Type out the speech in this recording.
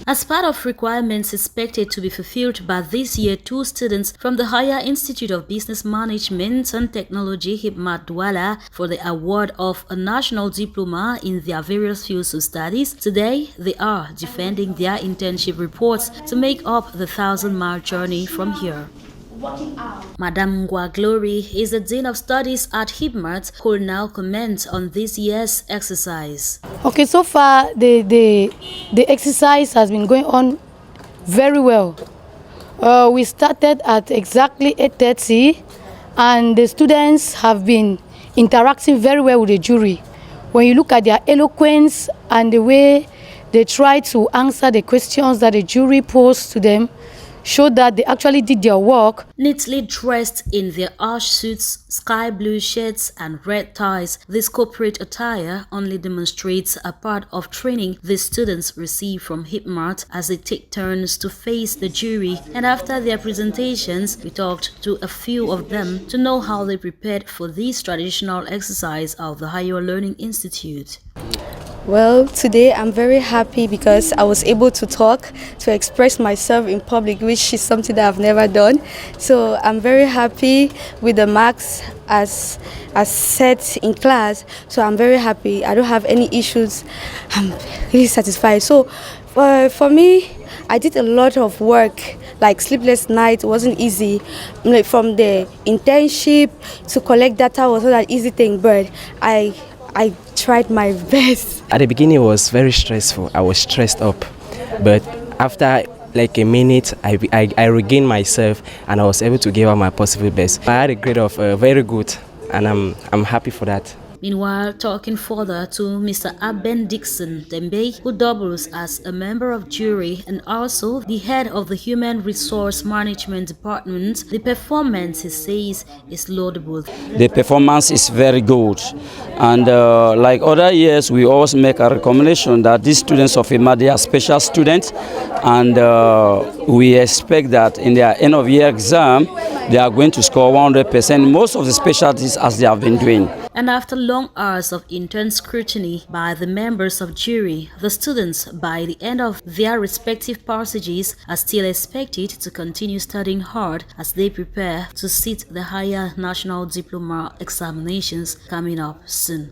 As part of requirements expected to be fulfilled by this year, 2 students from the Higher Institute of Business Management and Technology HIBMAT Douala for the award of a national diploma in their various fields of studies. Today, they are defending their internship reports to make up the 1,000-mile journey from here. Madam Ngwa Glory is the Dean of Studies at HIBMAT, who will now comment on this year's exercise. Okay, so far the exercise has been going on very well. We started at exactly 8:30, and the students have been interacting very well with the jury. When you look at their eloquence and the way they try to answer the questions that the jury posed to them, showed that they actually did their work. Neatly dressed in their ash suits, sky blue shirts and red ties, this corporate attire only demonstrates a part of training the students receive from HIBMAT as they take turns to face the jury. And after their presentations, we talked to a few of them to know how they prepared for this traditional exercise of the Higher Learning Institute. Well, today I'm very happy because I was able to talk, to express myself in public, which is something that I've never done. So I'm very happy with the marks as set in class. So I'm very happy. I don't have any issues. I'm really satisfied. So for me, I did a lot of work, like sleepless nights. It wasn't easy. Like from the internship to collect data was not an easy thing, but I tried my best. At the beginning it was very stressful. I was stressed up, but after like a minute I regained myself and I was able to give out my possible best. I had a grade of very good, and I'm happy for that. Meanwhile, talking further to Mr. Aben Dixon Dembe, who doubles as a member of jury and also the head of the Human Resource Management Department, the performance, he says, is laudable. The performance is very good, and like other years, we always make a recommendation that these students of HIBMAT, they are special students, and we expect that in their end of year exam, they are going to score 100%, most of the specialties as they have been doing. And after long hours of intense scrutiny by the members of jury, the students, by the end of their respective passages, are still expected to continue studying hard as they prepare to sit the higher national diploma examinations coming up soon.